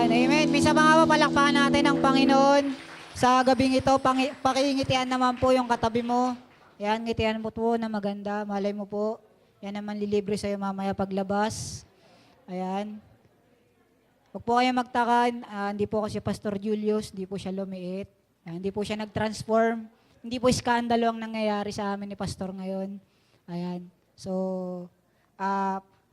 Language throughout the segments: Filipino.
Yan, amen. Minsan mga palakpakan natin ang Panginoon. Sa gabing ito, pakingitian naman po yung katabi mo. Yan, ngitian mo po na maganda. Malay mo po. Yan naman lilibre sa'yo mamaya paglabas. Ayan. Huwag po kayo magtaka, hindi po kasi Pastor Julius, hindi po siya lumiit. Hindi po siya nag-transform. Hindi po iskandalo ang nangyayari sa amin ni Pastor ngayon. Ayan. So,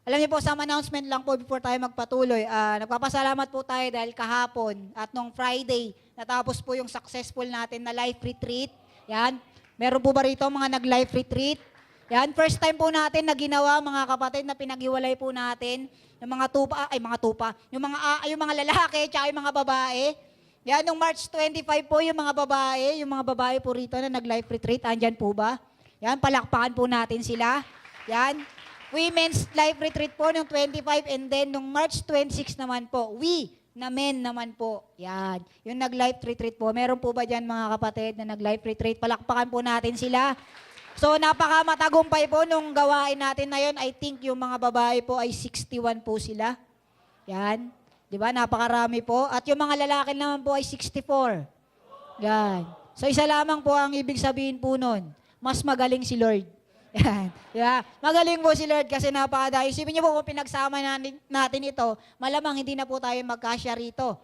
alam niyo po, some announcement lang po before tayo magpatuloy. Nagpapasalamat po tayo dahil kahapon at nung Friday, natapos po yung successful natin na life retreat. Yan. Meron po ba rito mga nag-life retreat? Yan. First time po natin na ginawa, mga kapatid, na pinag-iwalay po natin yung mga tupa, yung mga lalaki, tsaka yung mga babae. Yan, nung March 25 po, yung mga babae po rito na nag-life retreat, andyan po ba? Yan, palakpakan po natin sila. Yan, women's life retreat po nung 25 and then nung March 26 naman po, na men naman po. Yan, yung nag-life retreat po. Meron po ba dyan mga kapatid na nag-life retreat? Palakpakan po natin sila. So, napakamatagumpay po nung gawain natin na yun. I think yung mga babae po ay 61 po sila. Yan. Di ba? Napakarami po. At yung mga lalaki naman po ay 64. Yan. So, isa lamang po ang ibig sabihin po nun. Mas magaling si Lord. Yan. Yeah. Magaling po si Lord kasi napakadahil. Isipin niyo po kung pinagsama natin ito, malamang hindi na po tayo magkasya rito.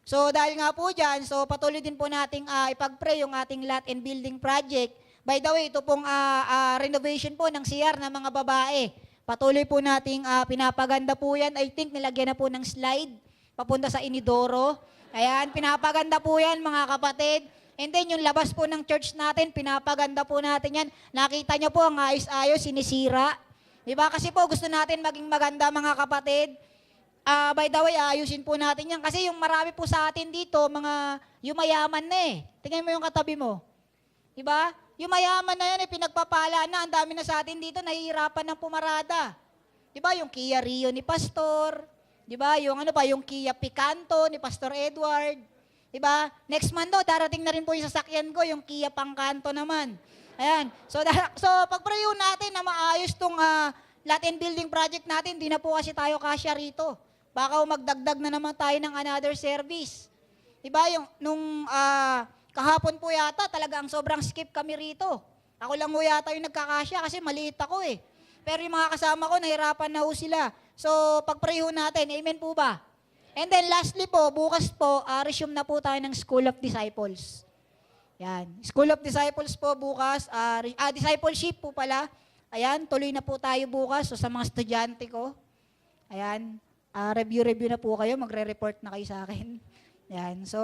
So, dahil nga po dyan, so patuloy din po nating ipag-pray yung ating lot and building project. By the way, ito pong renovation po ng CR ng mga babae. Patuloy po nating pinapaganda po yan. I think nilagyan na po ng slide papunta sa Inidoro. Ayan, pinapaganda po yan mga kapatid. And then yung labas po ng church natin, pinapaganda po natin yan. Nakita niyo po ang ayos-ayos, sinisira. Diba? Kasi po gusto natin maging maganda mga kapatid. By the way, ayusin po natin yan. Kasi yung marami po sa atin dito, mga yumayaman na eh. Tingnan mo yung katabi mo. Diba? Yung mayaman na yan, pinagpapala na. Ang dami na sa atin dito, nahihirapan ng pumarada. Diba? Yung Kia Rio ni Pastor. Diba? Yung yung Kia Picanto ni Pastor Edward. Diba? Next month darating na rin po yung sasakyan ko, yung Kia Pangkanto naman. Ayan. So pag-prayo natin na maayos tong lot and building project natin, di na po kasi tayo kasya rito. Baka magdagdag na naman tayo ng another service. Diba? Yung, kahapon po yata, talagang sobrang skip kami rito. Ako lang po yata yung nagkakasya kasi maliit ako eh. Pero yung mga kasama ko, nahirapan na ho sila. So, pag-pray ho natin, amen po ba? And then lastly po, bukas po, resume na po tayo ng School of Disciples. Yan. School of Disciples po bukas, discipleship po pala. Ayan, tuloy na po tayo bukas. So, sa mga estudyante ko, ayan, review na po kayo, magre-report na kayo sa akin. Yan. So,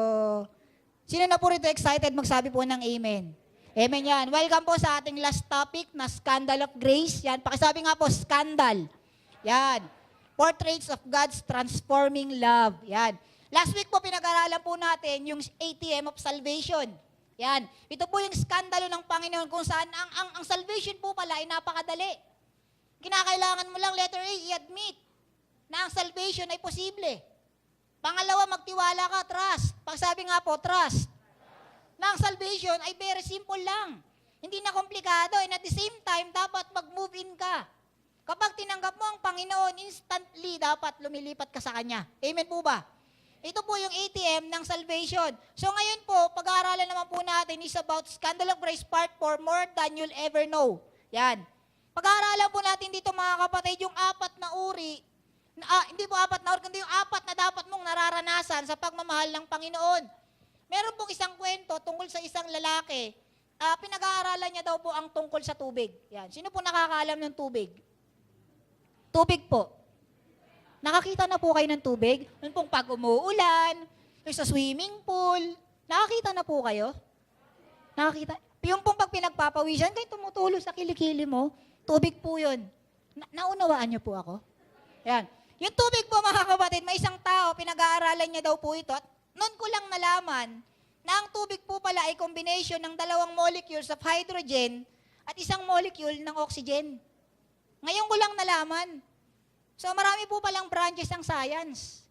sino na po rito excited magsabi po ng amen? Amen yan. Welcome po sa ating last topic na Scandal of Grace. Yan, pakisabi nga po, scandal. Yan. Portraits of God's Transforming Love. Yan. Last week po, pinag-aralan po natin yung ATM of Salvation. Yan. Ito po yung skandalo ng Panginoon kung saan ang salvation po pala ay napakadali. Kinakailangan mo lang, letter A, i-admit na ang salvation ay posible. Pangalawa, magtiwala ka, trust. Pagsabi nga po, trust. Na ang salvation ay very simple lang. Hindi na komplikado. And at the same time, dapat mag-move in ka. Kapag tinanggap mo ang Panginoon, instantly dapat lumilipat ka sa Kanya. Amen po ba? Ito po yung ATM ng salvation. So ngayon po, pag-aaralan naman po natin is about Scandal of Grace Part 4, More Than You'll Ever Know. Yan. Pag-aaralan po natin dito mga kapatid, yung apat na uri, hindi po apat na uri, kundi yung apat na dapat mong nararanasan sa pagmamahal ng Panginoon. Meron pong isang kwento tungkol sa isang lalaki. Pinag-aaralan niya daw po ang tungkol sa tubig. Yan. Sino po nakakaalam ng tubig? Tubig po. Nakakita na po kayo ng tubig? Noon pong pag umuulan, yung sa swimming pool, nakakita na po kayo? Nakakita? Yung pong pag pinagpapawisan, kayo tumutulo sa kilikili mo, tubig po yun. Naunawaan niyo po ako? Yan. Yung tubig po mga kapatid, may isang tao, pinag-aaralan niya daw po ito. At noon ko lang nalaman na ang tubig po pala ay combination ng dalawang molecules of hydrogen at isang molecule ng oxygen. Ngayon ko lang nalaman. So marami po palang branches ng science.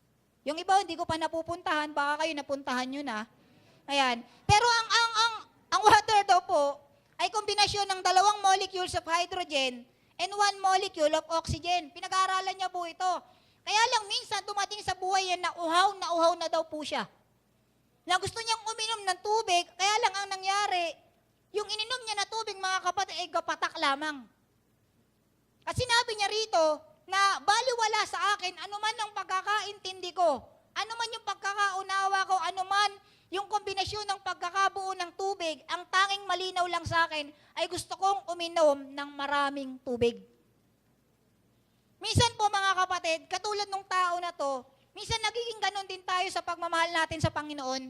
Yung iba hindi ko pa napupuntahan, baka kayo napuntahan nyo na. Ayan. Pero ang water daw po ay kombinasyon ng dalawang molecules of hydrogen and one molecule of oxygen. Pinag-aaralan niya po ito. Kaya lang minsan dumating sa buhay yan na uhaw na daw po siya. Na gusto niyang uminom ng tubig, kaya lang ang nangyari, yung ininom niya na tubig, mga kapatid, ay gapatak lamang. At sinabi niya rito na baliwala sa akin anuman ang pagkakaintindi ko, anuman yung pagkakaunawa ko, anuman yung kombinasyon ng pagkakabuo ng tubig, ang tanging malinaw lang sa akin ay gusto kong uminom ng maraming tubig. Minsan po mga kapatid, katulad ng tao na to, minsan nagiging ganun din tayo sa pagmamahal natin sa Panginoon.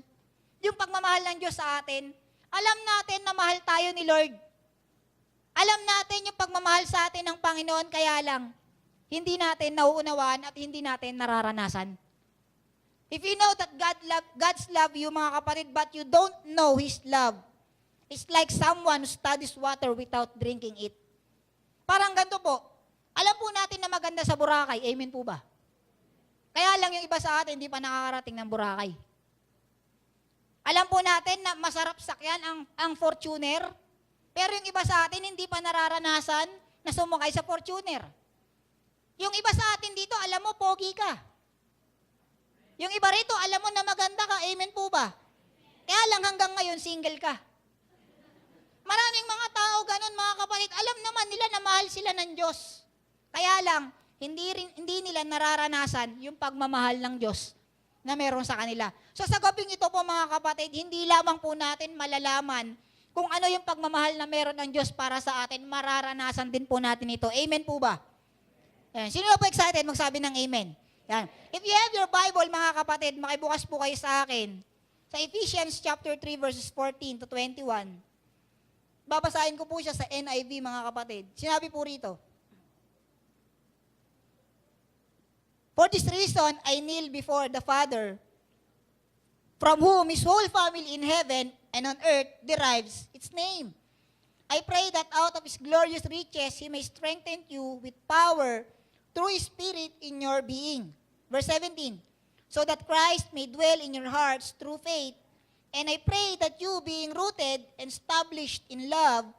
Yung pagmamahal ng Diyos sa atin, alam natin na mahal tayo ni Lord. Alam natin yung pagmamahal sa atin ng Panginoon, kaya lang, hindi natin nauunawaan at hindi natin nararanasan. If you know that God's love you, mga kapatid, but you don't know His love, it's like someone who studies water without drinking it. Parang ganito po, alam po natin na maganda sa Boracay, amen po ba? Kaya lang yung iba sa atin, hindi pa nakakarating ng Boracay. Alam po natin na masarap sakyan ang Fortuner, pero yung iba sa atin hindi pa nararanasan na sumakay sa Fortuner. Yung iba sa atin dito, alam mo, pogi ka. Yung iba rito, alam mo na maganda ka, amen po ba? Kaya lang hanggang ngayon, single ka. Maraming mga tao ganun, mga kapatid, alam naman nila na mahal sila ng Diyos. Kaya lang, hindi nila nararanasan yung pagmamahal ng Diyos na meron sa kanila. So sa gabing ito po, mga kapatid, hindi lamang po natin malalaman kung ano yung pagmamahal na meron ng Diyos para sa atin, mararanasan din po natin ito. Amen po ba? Yan. Sino na po excited magsabi ng amen? Yan. If you have your Bible, mga kapatid, makibukas po kayo sa akin sa Ephesians chapter 3 verses 14 to 21. Babasahin ko po siya sa NIV, mga kapatid. Sinabi po rito, "For this reason, I kneel before the Father, from whom His whole family in heaven and on earth derives its name. I pray that out of His glorious riches, He may strengthen you with power through His Spirit in your being." Verse 17, "So that Christ may dwell in your hearts through faith, and I pray that you, being rooted and established in love,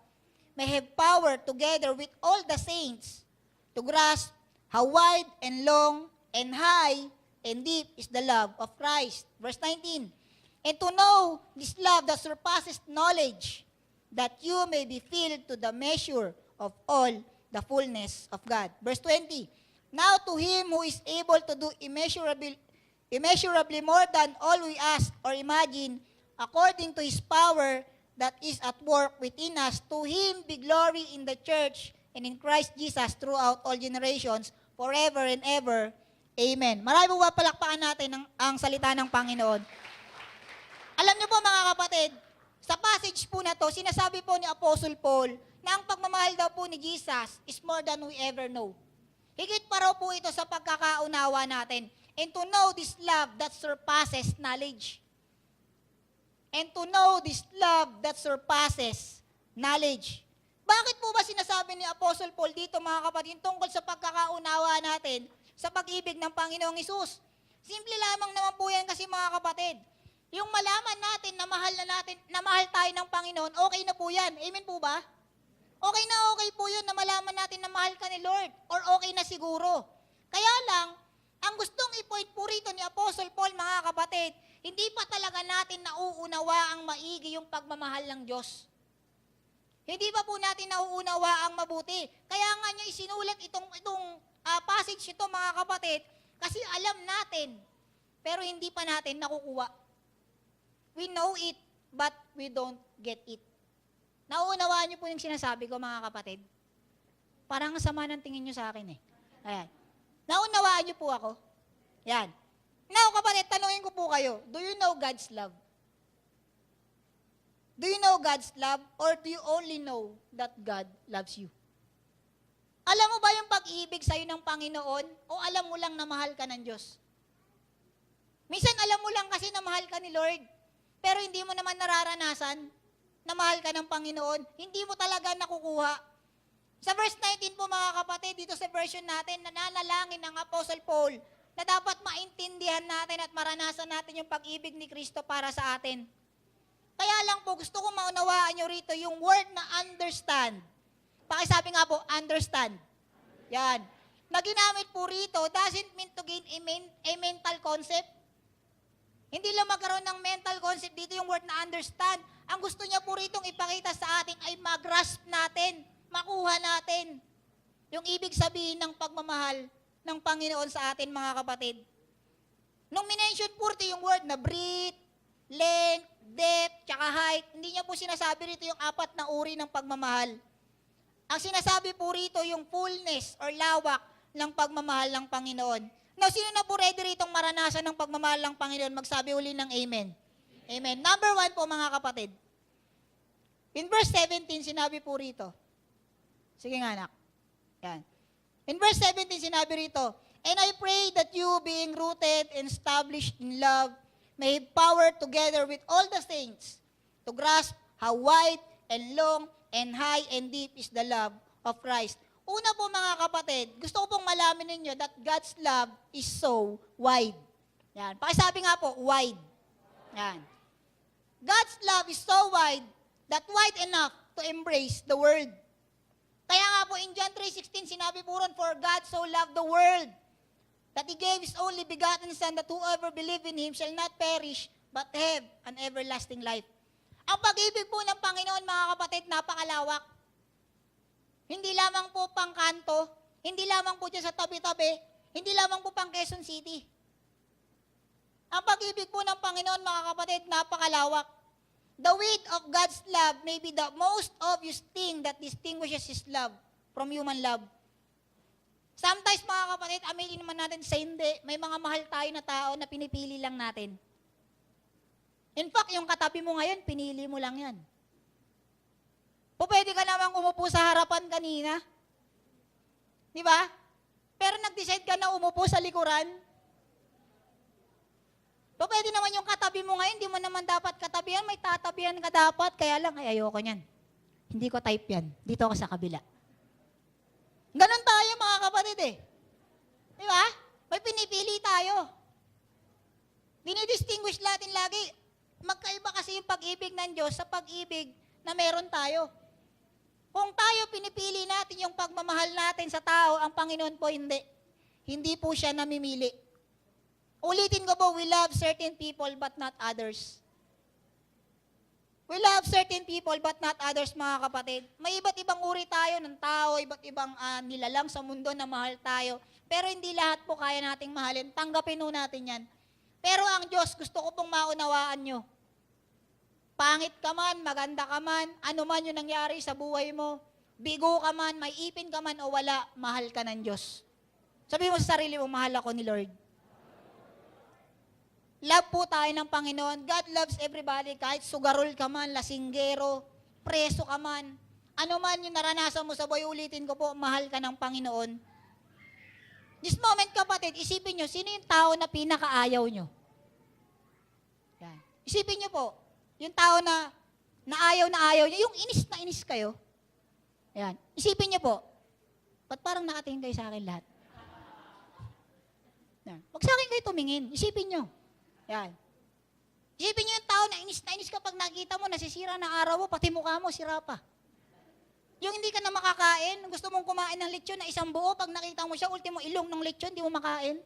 may have power together with all the saints to grasp how wide and long and high and deep is the love of Christ." Verse 19, "And to know this love that surpasses knowledge, that you may be filled to the measure of all the fullness of God." Verse 20, "Now to Him who is able to do immeasurably more than all we ask or imagine, according to His power that is at work within us, to Him be glory in the church and in Christ Jesus throughout all generations, forever and ever. Amen." Marami po ba palakpakan natin ang salita ng Panginoon? Alam niyo po, mga kapatid, sa passage po na to, sinasabi po ni Apostle Paul na ang pagmamahal daw po ni Jesus is more than we ever know. Higit pa raw po ito sa pagkakaunawa natin. And to know this love that surpasses knowledge. And to know this love that surpasses knowledge. Bakit po ba sinasabi ni Apostle Paul dito, mga kapatid, tungkol sa pagkakaunawa natin sa pag-ibig ng Panginoong Hesus? Simple lamang naman po yan kasi, mga kapatid. Yung malaman natin na mahal tayo ng Panginoon, okay na po yan. Amen po ba? Okay po yun na malaman natin na mahal ka ni Lord, or okay na siguro. Kaya lang, ang gustong i-point po rito ni Apostle Paul, mga kapatid, hindi pa talaga natin nauunawa ang maigi yung pagmamahal ng Diyos. Hindi pa po natin nauunawa ang mabuti. Kaya nga niya isinulat itong passage ito, mga kapatid, kasi alam natin, pero hindi pa natin nakukuha. We know it, but we don't get it. Nauunawaan niyo po yung sinasabi ko, mga kapatid? Parang sama ng tingin niyo sa akin eh. Ayan. Naunawaan niyo po ako? Yan. Now, kapatid, tanungin ko po kayo, do you know God's love? Do you know God's love, or do you only know that God loves you? Alam mo ba yung pag-ibig sa'yo ng Panginoon, o alam mo lang na mahal ka ng Diyos? Minsan alam mo lang kasi na mahal ka ni Lord, pero hindi mo naman nararanasan na mahal ka ng Panginoon. Hindi mo talaga nakukuha. Sa verse 19 po, mga kapatid, dito sa version natin, nananalangin ng Apostle Paul na dapat maintindihan natin at maranasan natin yung pag-ibig ni Kristo para sa atin. Kaya lang po, gusto ko maunawaan nyo rito yung word na understand. Pakisabi nga po, understand. Yan. na ginamit po rito doesn't mean to gain a mental concept. Hindi lang magkaroon ng mental concept dito yung word na understand. Ang gusto niya po rito ipakita sa atin ay mag-grasp natin, makuha natin yung ibig sabihin ng pagmamahal ng Panginoon sa atin, mga kapatid. Nung minention po rito yung word na breadth, length, depth, tsaka height, hindi niya po sinasabi rito yung 4 na uri ng pagmamahal. Ang sinasabi po rito yung fullness or lawak ng pagmamahal ng Panginoon. Now, sino na po ready ritong maranasan ng pagmamahal ng Panginoon? Magsabi uli ng amen. Amen. Number 1 po, mga kapatid. In verse 17, sinabi po rito. Sige nga, anak. Yan. In verse 17, sinabi rito, and I pray that you, being rooted and established in love, may have power together with all the saints to grasp how wide and long and high and deep is the love of Christ. Una po, mga kapatid, gusto ko pong malaman ninyo that God's love is so wide. Yan. Pakisabi nga po, wide. Yan. God's love is so wide that wide enough to embrace the world. Kaya nga po in John 3:16, sinabi po ron, for God so loved the world that He gave His only begotten Son, that whoever believe in Him shall not perish, but have an everlasting life. Ang pag-ibig po ng Panginoon, mga kapatid, napakalawak. Hindi lamang po pang kanto, hindi lamang po dyan sa tabi-tabi, hindi lamang po pang Quezon City. Ang pag-ibig po ng Panginoon, mga kapatid, napakalawak. The weight of God's love may be the most obvious thing that distinguishes His love from human love. Sometimes, mga kapatid, aminin naman natin sa hindi, may mga mahal tayo na tao na pinipili lang natin. In fact, yung katabi mo ngayon, pinili mo lang yan. O pwede ka namang umupo sa harapan kanina. Di ba? Pero nag-decide ka na umupo sa likuran. O pwede naman yung katabi mo ngayon, hindi mo naman dapat katabihan, may tatabihan ka dapat. Kaya lang, ay ayoko niyan. Hindi ko type yan. Dito ako sa kabila. Ganon tayo, mga kapatid eh. Di ba? May pinipili tayo. Dinidistinguish natin lagi. Magkaiba kasi yung pag-ibig ng Diyos sa pag-ibig na meron tayo. Kung tayo pinipili natin yung pagmamahal natin sa tao, ang Panginoon po hindi. Hindi po siya namimili. Ulitin ko po, we love certain people but not others. We love certain people but not others, mga kapatid. May iba't ibang uri tayo ng tao, iba't ibang nilalang sa mundo na mahal tayo. Pero hindi lahat po kaya nating mahalin. Tanggapin po natin yan. Pero ang Diyos, gusto ko pong maunawaan nyo. Pangit ka man, maganda ka man, ano man yung nangyari sa buhay mo, bigo ka man, may ipin ka man o wala, mahal ka ng Diyos. Sabi mo sa sarili mo, mahal ako ni Lord. Love po tayo ng Panginoon. God loves everybody, kahit sugarol ka man, lasinggero, preso ka man, ano man yung naranasan mo sa buhay, ulitin ko po, mahal ka ng Panginoon. This moment, kapatid, isipin nyo, sino yung tao na pinakaayaw nyo? Yan. Isipin nyo po, yung tao na ayaw nyo, yung inis na inis kayo. Yan. Isipin nyo po, ba't parang nakatingin kayo sa akin lahat? Yan. Huwag sa akin kayo tumingin, isipin nyo. Yan. Isipin nyo yung tao na inis kapag nakita mo, nasisira na araw mo, pati mukha mo, sira pa. Yung hindi ka na makakain, gusto mong kumain ng lechon na isang buo, pag nakita mo siya, ultimo ilong ng lechon, di mo makain.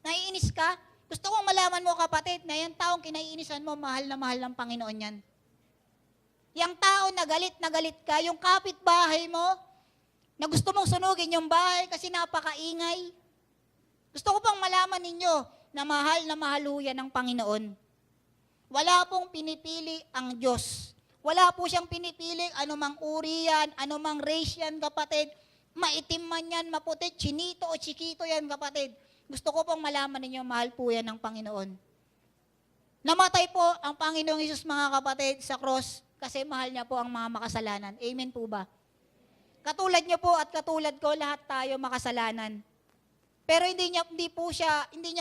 Naiinis ka, gusto kong malaman mo, kapatid, na yung taong kinaiinisan mo, mahal ng Panginoon yan. Yung tao na galit ka, yung kapitbahay mo, na gusto mong sunugin yung bahay kasi napakaingay. Gusto ko pang malaman ninyo na mahal ho yan ng Panginoon. Wala pong pinipili ang Diyos. Wala po siyang pinipili anumang uri yan, anumang race yan, kapatid. Maitim man yan, maputi, chinito o chikito yan, kapatid. Gusto ko pong malaman ninyo, mahal po yan ng Panginoon. Namatay po ang Panginoong Hesus, mga kapatid, sa cross kasi mahal niya po ang mga makasalanan. Amen po ba? Katulad niyo po at katulad ko, lahat tayo makasalanan. Pero hindi niya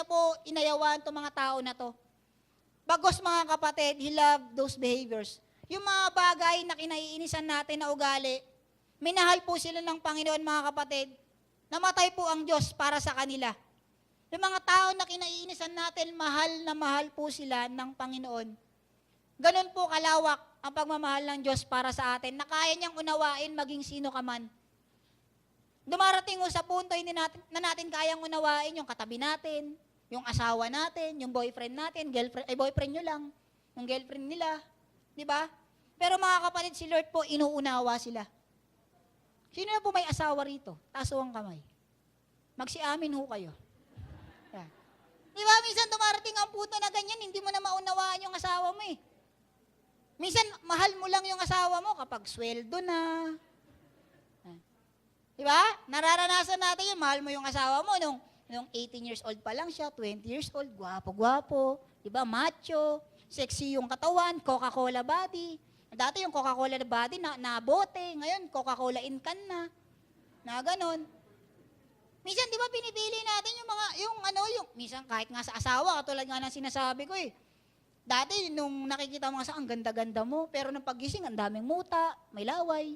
po inayawan itong mga tao na to. Bagos, mga kapatid, He loved those behaviors. Yung mga bagay na kinaiinisan natin na ugali, minahal po sila ng Panginoon, mga kapatid. Namatay po ang Diyos para sa kanila. Yung mga tao na kinaiinisan natin, mahal na mahal po sila ng Panginoon. Ganun po kalawak ang pagmamahal ng Diyos para sa atin, na kaya niyang unawain maging sino ka man. Dumarating ho sa punto hindi natin, na natin kayang unawain yung katabi natin, yung asawa natin, yung boyfriend natin, girlfriend, ay boyfriend nyo lang, yung girlfriend nila. Di ba? Pero mga kapatid, si Lord po, inuunawa sila. Sino na po may asawa rito? Taas ho ang kamay. Magsiamin ho kayo. Yan. Di ba, minsan dumarating ang punto na ganyan, hindi mo na maunawaan yung asawa mo eh. Minsan, mahal mo lang yung asawa mo kapag sweldo na. Di ba? Nararanasan natin yun, mahal mo yung asawa mo nung 18 years old pa lang siya, 20 years old, gwapo-gwapo, di ba, macho, sexy yung katawan, Coca-Cola body. Dati yung Coca-Cola body na bote, ngayon Coca-Cola in can na ganon. Minsan, di ba, pinipili natin yung minsan kahit nga sa asawa, katulad nga ng sinasabi ko eh. Dati, nung nakikita mo nga ang ganda-ganda mo, pero nung paggising, ang daming muta, may laway.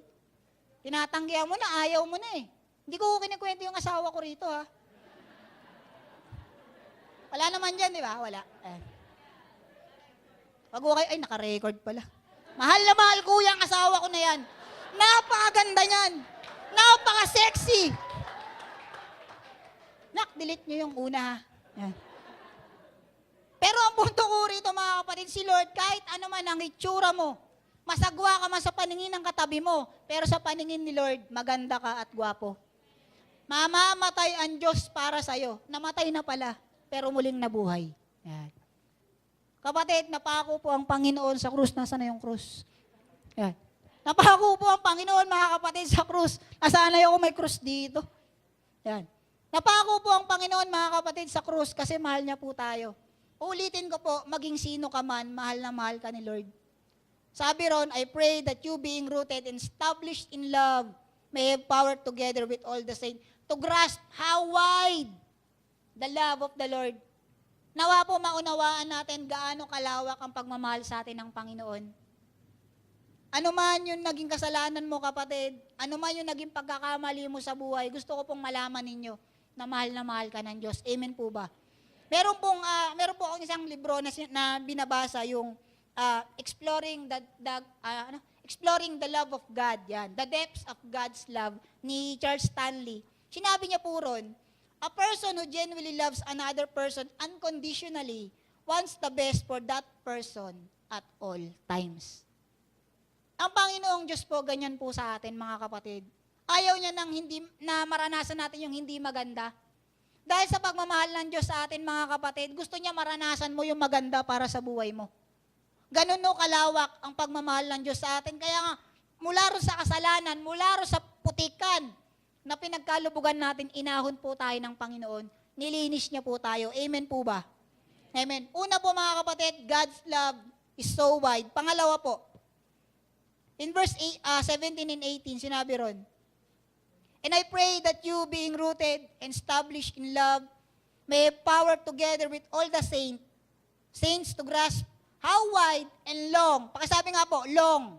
Tinatanggihan mo na, ayaw mo na eh. Hindi ko kinikwento yung asawa ko rito ha. Wala naman dyan, di ba? Wala. Wag ko kayo, ay naka-record pala. Mahal na mahal ko yung asawa ko na yan. Napakaganda niyan. Napaka-sexy. Nak, delete nyo yung una ha. Yan. Pero ang punto ko rito mga kapatid, si Lord, kahit ano man ang itsura mo, masagwa ka man sa paningin ng katabi mo, pero sa paningin ni Lord, maganda ka at gwapo. Mamamatay ang Diyos para sa'yo. Namatay na pala, pero muling nabuhay. Yan. Kapatid, napako po ang Panginoon sa krus. Nasaan na yung krus? Yan. Napako po ang Panginoon, mga kapatid, sa krus. Nasanay ako may krus dito. Yan. Napako po ang Panginoon, mga kapatid, sa krus kasi mahal niya po tayo. Ulitin ko po, maging sino ka man, mahal na mahal ka ni Lord. Sabi ron, I pray that you being rooted and established in love may have power together with all the saints to grasp how wide the love of the Lord. Nawa po maunawaan natin gaano kalawak ang pagmamahal sa atin ng Panginoon. Ano man yung naging kasalanan mo, kapatid, ano man yung naging pagkakamali mo sa buhay, gusto ko pong malaman ninyo na mahal ka ng Diyos. Amen po ba? Meron po akong isang libro na binabasa, yung Exploring the Love of God, yan. The Depths of God's Love ni Charles Stanley. Sinabi niya po ron, a person who genuinely loves another person unconditionally wants the best for that person at all times. Ang Panginoong Diyos po, ganyan po sa atin, mga kapatid. Ayaw niya na maranasan natin yung hindi maganda. Dahil sa pagmamahal ng Diyos sa atin, mga kapatid, gusto niya maranasan mo yung maganda para sa buhay mo. Ganun no kalawak ang pagmamahal ng Diyos sa atin. Kaya nga, mula ro sa kasalanan, mula ro sa putikan na pinagkalubugan natin, inahon po tayo ng Panginoon. Nilinis niya po tayo. Amen po ba? Amen. Una po mga kapatid, God's love is so wide. Pangalawa po, in verse 17 and 18, sinabi ron, and I pray that you, being rooted and established in love, may have power together with all the saints to grasp how wide and long, pakisabi nga po, long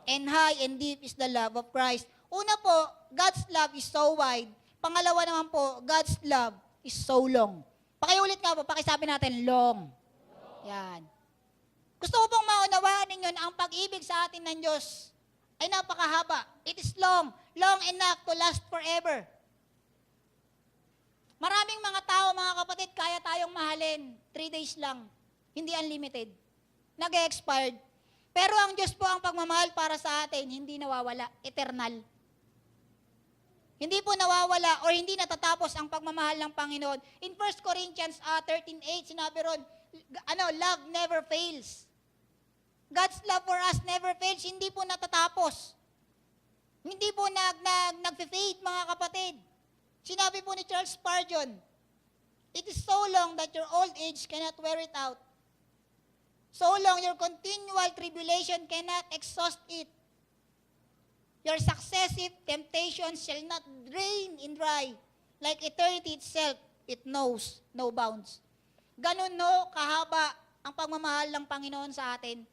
and high and deep is the love of Christ. Una po, God's love is so wide. Pangalawa naman po, God's love is so long. Pakiulit nga po, pakisabi natin, long. Yan. Gusto ko pong maunawaan ninyo na ang pag-ibig sa atin ng Diyos ay napakahaba. It is long enough to last forever. Maraming mga tao, mga kapatid, kaya tayong mahalin. 3 days lang. Hindi unlimited. Nag-expired. Pero ang Diyos po ang pagmamahal para sa atin, hindi nawawala. Eternal. Hindi po nawawala or hindi natatapos ang pagmamahal ng Panginoon. In 1 Corinthians 13:8, sinabi ron, love never fails. God's love for us never fails. Hindi po natatapos. Hindi po nag-fade, mga kapatid. Sinabi po ni Charles Spurgeon, it is so long that your old age cannot wear it out. So long your continual tribulation cannot exhaust it. Your successive temptations shall not drain in dry. Like eternity itself, it knows no bounds. Ganun no, kahaba ang pagmamahal ng Panginoon sa atin.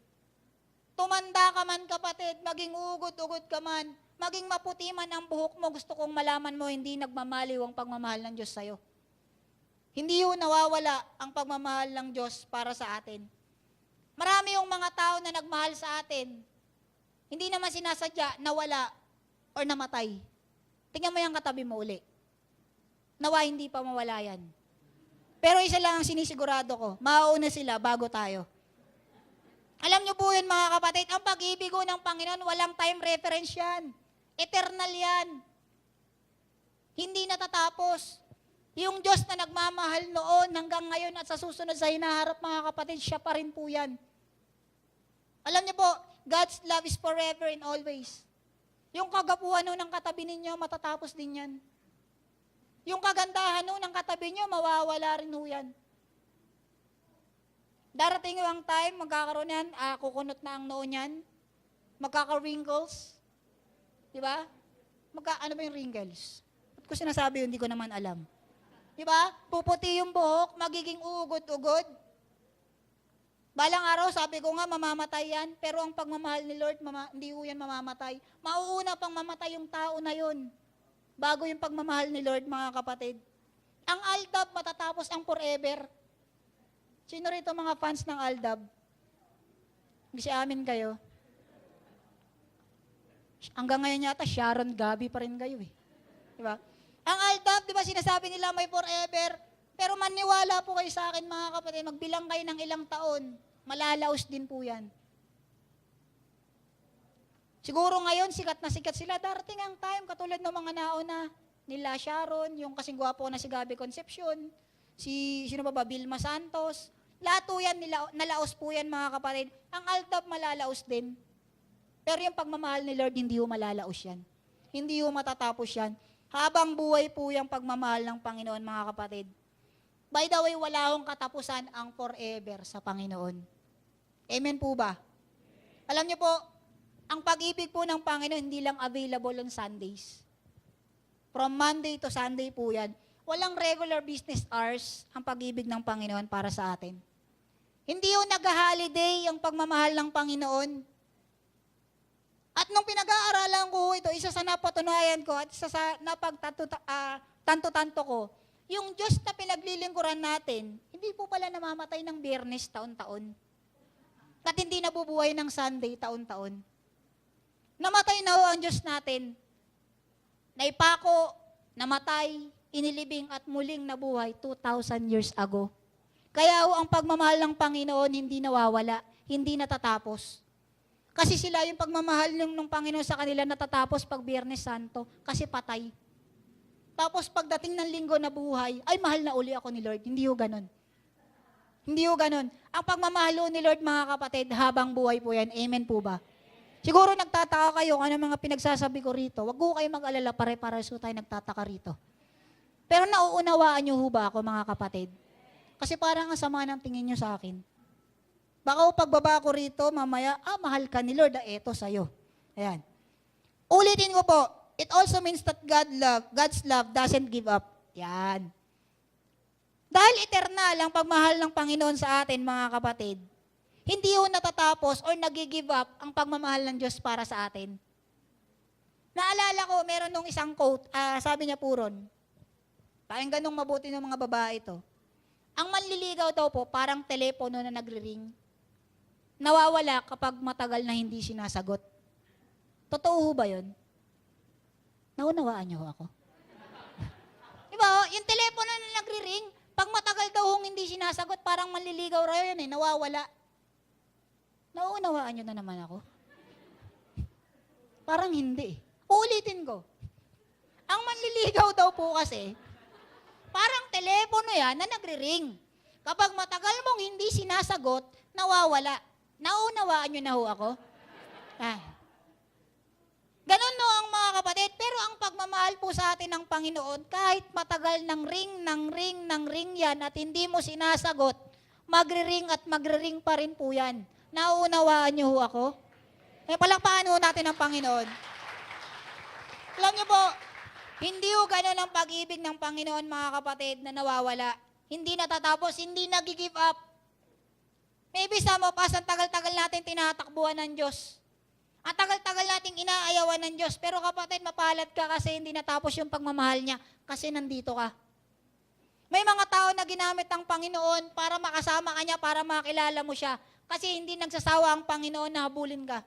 Tumanda ka man, kapatid, maging ugot-ugot ka man, maging maputi man ang buhok mo, gusto kong malaman mo, hindi nagmamaliw ang pagmamahal ng Diyos sa'yo. Hindi yun nawawala ang pagmamahal ng Diyos para sa atin. Marami yung mga tao na nagmahal sa atin, hindi naman sinasadya nawala or namatay. Tingnan mo yung katabi mo uli. Nawa hindi pa mawala yan. Pero isa lang ang sinisigurado ko, mauuna sila bago tayo. Alam niyo po yun mga kapatid, ang pag-ibig ko ng Panginoon, walang time reference yan. Eternal yan. Hindi natatapos. Yung Diyos na nagmamahal noon hanggang ngayon at sa susunod sa hinaharap mga kapatid, siya pa rin po yan. Alam niyo po, God's love is forever and always. Yung kagapuhan nun ng katabi ninyo, matatapos din yan. Yung kagandahan nun ng katabi nyo, mawawala rin ho yan. Darating yung time, magkakaroon yan, kukunot na ang noo niyan, magkaka-wrinkles, di ba? Ano ba yung wrinkles? Ba't ko sinasabi yun, hindi ko naman alam. Di ba? Puputi yung buhok, magiging ugod-ugod. Balang araw, sabi ko nga, mamamatay yan, pero ang pagmamahal ni Lord, hindi ho yan mamamatay. Mauuna pang mamatay yung tao na yun, bago yung pagmamahal ni Lord, mga kapatid. Ang aldab, matatapos ang forever. Sino rito mga fans ng aldab? Kasi amin kayo. Hanggang ngayon yata, Sharon Gabi pa rin kayo eh. Diba? Ang aldab, di ba sinasabi nila may forever, pero maniwala po kayo sa akin mga kapatid, magbilang kayo ng ilang taon, malalaos din po yan. Siguro ngayon, sikat na sikat sila, darating ang time, katulad ng mga nauna, nila Sharon, yung kasing gwapo na si Gabi Concepcion, sino ba, Vilma Santos, lahat po yan, nalaos po yan mga kapatid. Ang aldab malalaos din. Pero yung pagmamahal ni Lord, hindi ho malalaos yan. Hindi ho matatapos yan. Habang buhay po yung pagmamahal ng Panginoon mga kapatid. By the way, wala hong katapusan ang forever sa Panginoon. Amen po ba? Alam niyo po, ang pag-ibig po ng Panginoon hindi lang available on Sundays. From Monday to Sunday po yan. Walang regular business hours ang pag-ibig ng Panginoon para sa atin. Hindi yung nag-holiday ang pagmamahal ng Panginoon. At nung pinag-aaralan ko ito, isa sa napatunayan ko at isa sa napagtanto-tanto ko, yung Diyos na pinaglilingkuran natin, hindi po pala namamatay ng Biyernes taon-taon. At hindi nabubuhay ng Sunday taon-taon. Namatay na ho ang Diyos natin. Naipako, namatay, inilibing at muling nabuhay 2,000 years ago. Kaya ang pagmamahal ng Panginoon hindi nawawala, hindi natatapos. Kasi sila yung pagmamahal ng Panginoon sa kanila natatapos pag Biyernes Santo, kasi patay. Tapos pagdating ng linggo na buhay, ay mahal na uli ako ni Lord. Hindi ho ganun. Hindi ho ganun. Ang pagmamahal ni Lord mga kapatid, habang buhay po yan. Amen po ba? Siguro nagtataka kayo ano mga pinagsasabi ko rito. Wag ho kayo mag-alala, pare-pares ho tayo nagtataka rito. Pero nauunawaan niyo ho ba ako mga kapatid? Kasi parang ang sama ng tingin niyo sa akin. Baka pagbaba ko rito, mamaya, mahal ka ni Lord, eto sa'yo. Ayan. Ulitin ko po, it also means that God's love doesn't give up. Yan. Dahil eternal ang pagmahal ng Panginoon sa atin, mga kapatid, hindi yun natatapos or nag-give up ang pagmamahal ng Diyos para sa atin. Naalala ko, meron nung isang quote, sabi niya po ron, pakinggan nung mabuti ng mga babae ito. Ang manliligaw daw po, parang telepono na nagre-ring. Nawawala kapag matagal na hindi sinasagot. Totoo ho ba yun? Naunawaan niyo ako? Diba, yung telepono na nagre-ring, pag matagal daw hong hindi sinasagot, parang manliligaw raw yan nawawala. Nauunawaan niyo na naman ako? Parang hindi. Uulitin ko. Ang manliligaw daw po kasi, parang telepono yan na nagre-ring. Kapag matagal mong hindi sinasagot, nawawala. Naunawaan nyo na ho ako? Ganun no ang mga kapatid. Pero ang pagmamahal po sa atin ng Panginoon, kahit matagal ng ring yan at hindi mo sinasagot, magre-ring at magre-ring pa rin po yan. Naunawaan nyo ho ako? Palakpakan ho natin ang Panginoon. Alam nyo po, hindi ho ganun ang pag-ibig ng Panginoon, mga kapatid, na nawawala. Hindi natatapos, hindi nag-give up. Maybe some of us, ang tagal-tagal natin tinatakbuhan ng Diyos. Ang tagal-tagal nating inaayawan ng Diyos. Pero kapatid, mapalad ka kasi hindi natapos yung pagmamahal niya kasi nandito ka. May mga tao na ginamit ng Panginoon para makasama ka niya, para makilala mo siya. Kasi hindi nagsasawa ang Panginoon na habulin ka.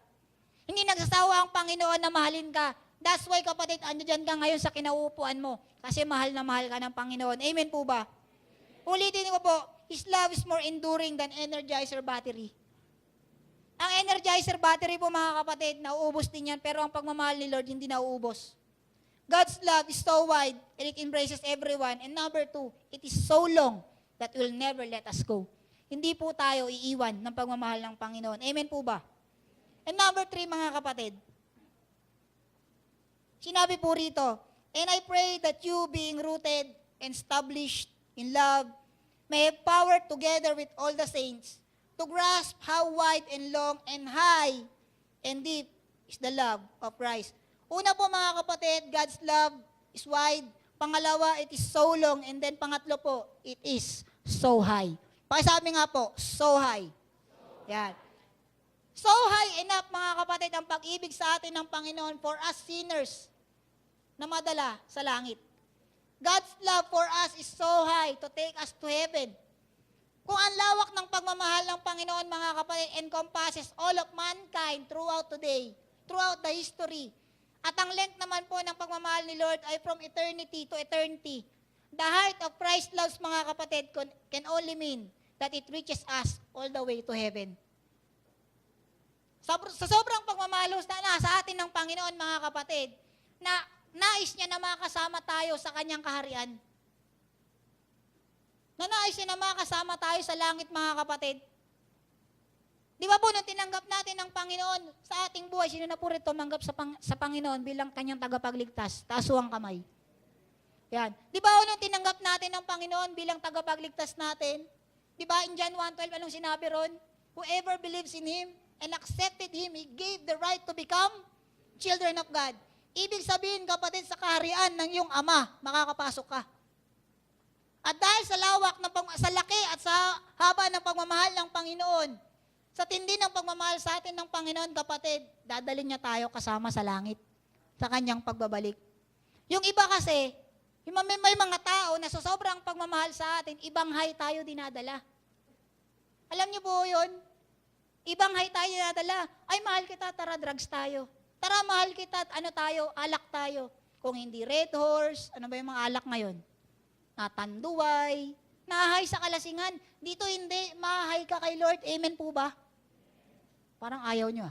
Hindi nagsasawa ang Panginoon na mahalin ka. That's why kapatid, andyan ka ngayon sa kinauupuan mo. Kasi mahal na mahal ka ng Panginoon. Amen po ba? Ulitin ko po, His love is more enduring than Energizer battery. Ang Energizer battery po mga kapatid, nauubos din yan, pero ang pagmamahal ni Lord hindi nauubos. God's love is so wide and it embraces everyone. And number 2, it is so long that will never let us go. Hindi po tayo iiwan ng pagmamahal ng Panginoon. Amen po ba? And number 3 mga kapatid, sinabi po rito, and I pray that you being rooted and established in love may have power together with all the saints to grasp how wide and long and high and deep is the love of Christ. Una po mga kapatid, God's love is wide. Pangalawa, it is so long. And then pangatlo po, it is so high. Pakisabi nga po, so high. Yan. So high enough mga kapatid ang pag-ibig sa atin ng Panginoon for us sinners na madala sa langit. God's love for us is so high to take us to heaven. Kung ang lawak ng pagmamahal ng Panginoon, mga kapatid, encompasses all of mankind throughout today, throughout the history. At ang length naman po ng pagmamahal ni Lord ay from eternity to eternity. The height of Christ's love, mga kapatid, can only mean that it reaches us all the way to heaven. Sa sobrang pagmamahal na sa atin ng Panginoon, mga kapatid, na nais niya na makasama tayo sa kanyang kaharian. Nais niya na makasama tayo sa langit, mga kapatid. Di ba po, nung tinanggap natin ng Panginoon sa ating buhay, sino na po rin tumanggap sa Panginoon bilang kanyang tagapagligtas? Taas ang kamay. Yan. Di ba nung tinanggap natin ng Panginoon bilang tagapagligtas natin? Di ba in John 1:12, anong sinabi ron? Whoever believes in Him and accepted Him, He gave the right to become children of God. Ibig sabihin, kapatid, sa kaharian ng iyong Ama, makakapasok ka. At dahil sa lawak, sa laki at sa haba ng pagmamahal ng Panginoon, sa tindi ng pagmamahal sa atin ng Panginoon, kapatid, dadalhin niya tayo kasama sa langit, sa kanyang pagbabalik. Yung iba kasi, may mga tao na sa sobrang pagmamahal sa atin, ibang high tayo dinadala. Alam niyo po yun? Ibang high tayo dinadala. Ay, mahal kita, tara, drugs tayo. Tara, mahal kita, alak tayo. Kung hindi Red Horse, ano ba yung mga alak ngayon? Natanduay, nahay sa kalasingan. Dito hindi, mahay ka kay Lord. Amen po ba? Parang ayaw nyo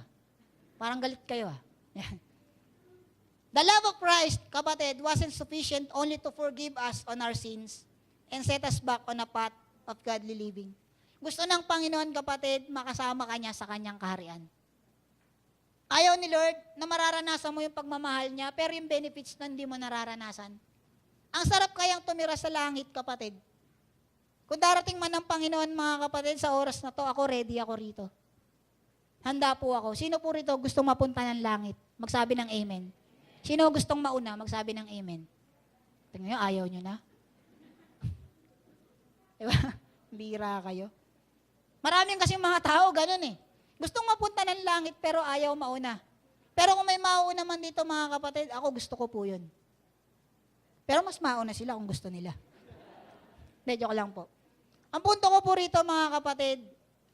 Parang galit kayo The love of Christ, kapatid, wasn't sufficient only to forgive us on our sins and set us back on a path of godly living. Gusto ng Panginoon, kapatid, makasama ka niya sa kanyang kaharian. Ayaw ni Lord na mararanasan mo yung pagmamahal niya, pero yung benefits na hindi mo nararanasan. Ang sarap kayang tumira sa langit, kapatid. Kung darating man ng Panginoon, mga kapatid, sa oras na to, ready ako rito. Handa po ako. Sino po rito gustong mapunta ng langit? Magsabi ng amen. Sino gustong mauna? Magsabi ng amen. Tingnan nyo, ayaw nyo na. Diba? Bira kayo. Maraming kasi mga tao, ganun Gustong mapunta ng langit pero ayaw mauna. Pero kung may mauna man dito, mga kapatid, ako gusto ko po yun. Pero mas mauna sila kung gusto nila. Hindi, joke lang po. Ang punto ko po rito, mga kapatid,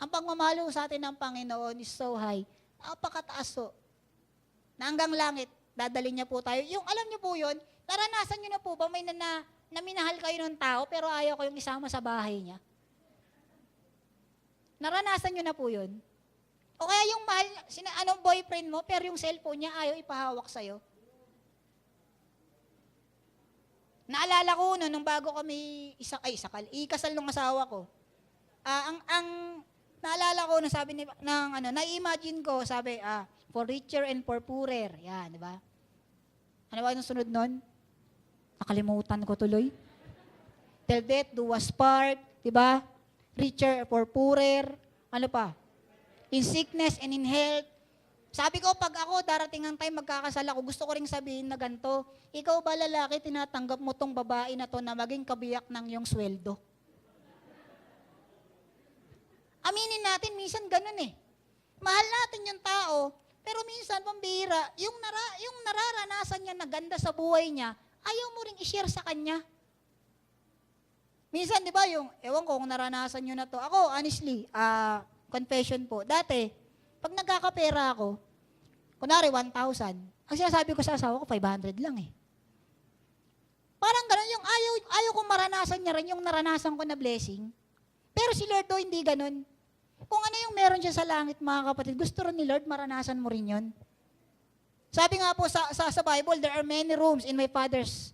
ang pagmamahal sa atin ng Panginoon is so high. Napakataas po. Na hanggang langit, dadalhin niya po tayo. Yung alam niyo po yun, naranasan niyo na po ba may naminahal kayo ng tao pero ayaw kayong isama sa bahay niya? Naranasan niyo na po yun? O kaya yung mahal, anong boyfriend mo, pero yung cellphone niya ayaw ipahawak sa'yo. Naalala ko nung bago kami ikasal ng asawa ko. Naalala ko nung sabi na-imagine ko, sabi, for richer and for poorer. Yan, di ba? Ano ba yung sunod nun? Nakalimutan ko tuloy. Till death do us part, di ba? Richer for poorer. Ano pa? In sickness and in health. Sabi ko, pag ako, darating ang time magkakasal ako, gusto ko ring sabihin na ganito, ikaw ba lalaki, tinatanggap mo tong babae na to na maging kabiyak ng iyong sweldo? Aminin natin, minsan ganun Mahal natin yung tao, pero minsan, pambihira, yung nararanasan niya na ganda sa buhay niya, ayaw mo ring i-share sa kanya. Minsan, di ba, ewan ko kung naranasan nyo na to. Ako, honestly, confession po, dati, pag nagkakapera ako, Kunwari, 1,000. Ang sinasabi ko sa asawa ko, 500 lang eh. Parang gano'n, yung ayaw kong maranasan niya rin yung naranasan ko na blessing. Pero si Lord do, hindi gano'n. Kung ano yung meron siya sa langit, mga kapatid, gusto rin ni Lord, maranasan mo rin yun. Sabi nga po sa Bible, there are many rooms in my Father's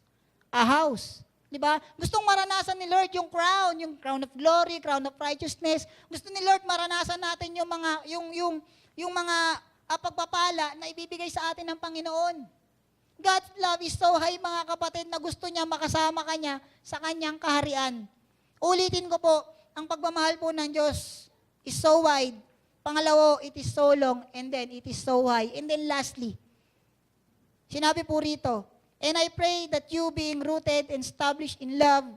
house. Di ba? Gustong maranasan ni Lord yung crown of glory, crown of righteousness. Gusto ni Lord maranasan natin yung mga pagpapala na ibibigay sa atin ng Panginoon. God's love is so high, mga kapatid, na gusto niya makasama ka niya sa kanyang kaharian. Ulitin ko po, ang pagmamahal po ng Diyos is so wide. Pangalawa, it is so long, and then it is so high. And then lastly, sinabi po rito, and I pray that you, being rooted and established in love,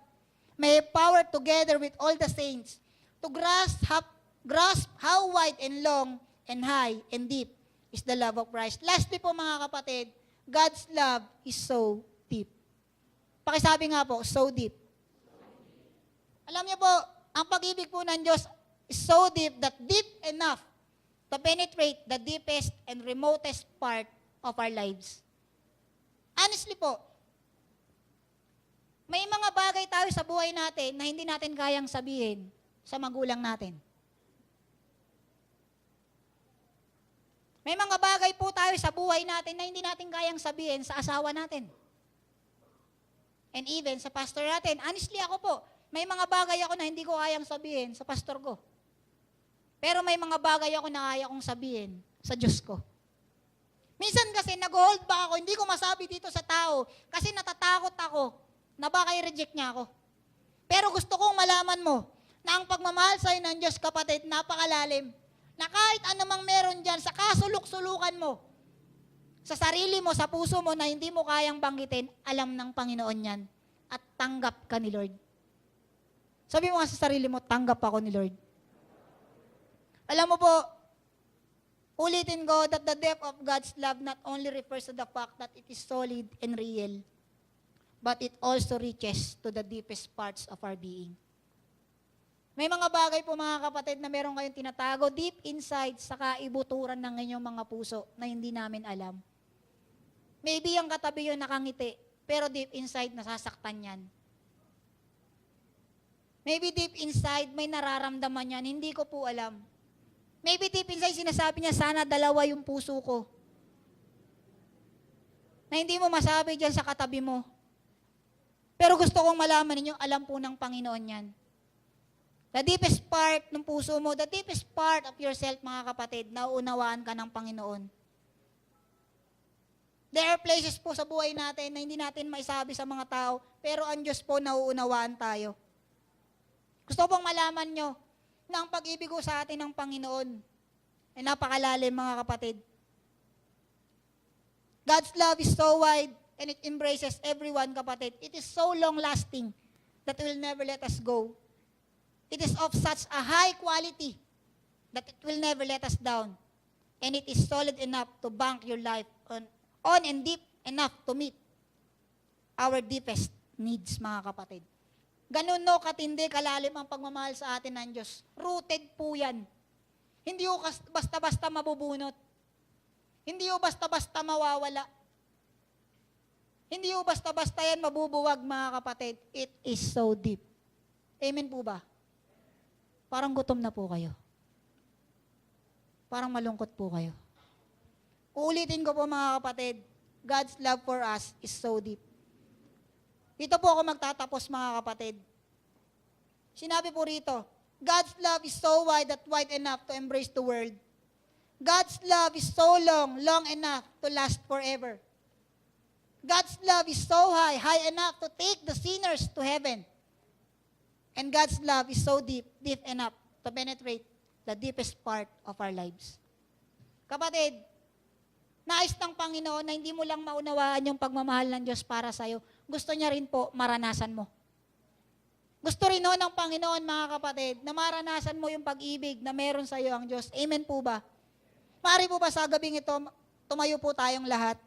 may have power together with all the saints to grasp how wide and long and high and deep is the love of Christ. Lastly po, mga kapatid, God's love is so deep. Pakisabi nga po, so deep. Alam niyo po, ang pag-ibig po ng Diyos is so deep that deep enough to penetrate the deepest and remotest part of our lives. Honestly po, may mga bagay tayo sa buhay natin na hindi natin kayang sabihin sa magulang natin. May mga bagay po tayo sa buhay natin na hindi natin kayang sabihin sa asawa natin. And even sa pastor natin. Honestly ako po, may mga bagay ako na hindi ko kayang sabihin sa pastor ko. Pero may mga bagay ako na kaya kong sabihin sa Diyos ko. Minsan kasi nag-hold back ako, hindi ko masabi dito sa tao kasi natatakot ako na baka i-reject niya ako. Pero gusto kong malaman mo na ang pagmamahal sa'yo ng Diyos, kapatid, napakalalim. Na kahit anumang meron dyan, sa kasuluk-sulukan mo, sa sarili mo, sa puso mo na hindi mo kayang banggitin, alam ng Panginoon yan. At tanggap ka ni Lord. Sabi mo nga sa sarili mo, tanggap ako ni Lord. Alam mo po, ulitin ko that the depth of God's love not only refers to the fact that it is solid and real, but it also reaches to the deepest parts of our being. May mga bagay po, mga kapatid, na meron kayong tinatago deep inside sa kaibuturan ng inyong mga puso na hindi namin alam. Maybe ang katabi yun nakangiti, pero deep inside nasasaktan yan. Maybe deep inside may nararamdaman yan, hindi ko po alam. Maybe deep inside sinasabi niya, sana dalawa yung puso ko. Na hindi mo masabi dyan sa katabi mo. Pero gusto kong malaman ninyo, alam po ng Panginoon yan. The deepest part ng puso mo, the deepest part of yourself, mga kapatid, nauunawaan ka ng Panginoon. There are places po sa buhay natin na hindi natin maisabi sa mga tao, pero ang Diyos po nauunawaan tayo. Gusto pong malaman nyo na ang pag-ibig ko sa atin ng Panginoon ay napakalalim, mga kapatid. God's love is so wide and it embraces everyone, kapatid. It is so long-lasting that it will never let us go. It is of such a high quality that it will never let us down. And it is solid enough to bank your life on and deep enough to meet our deepest needs, mga kapatid. Ganun no, katindi, kalalim ang pagmamahal sa atin ng Diyos. Rooted po yan. Hindi ko basta-basta mabubunot. Hindi ko basta-basta mawawala. Hindi ko basta-basta yan mabubuwag, mga kapatid. It is so deep. Amen po ba? Parang gutom na po kayo. Parang malungkot po kayo. Uulitin ko po, mga kapatid, God's love for us is so deep. Dito po ako magtatapos, mga kapatid. Sinabi po rito, God's love is so wide enough to embrace the world. God's love is so long enough to last forever. God's love is so high enough to take the sinners to heaven. And God's love is so deep enough to penetrate the deepest part of our lives. Kapatid, nais ng Panginoon na hindi mo lang maunawaan yung pagmamahal ng Diyos para sa'yo. Gusto niya rin po maranasan mo. Gusto rin ng Panginoon, mga kapatid, na maranasan mo yung pag-ibig na meron sa'yo ang Diyos. Amen po ba? Maaari po ba sa gabing ito, tumayo po tayong lahat?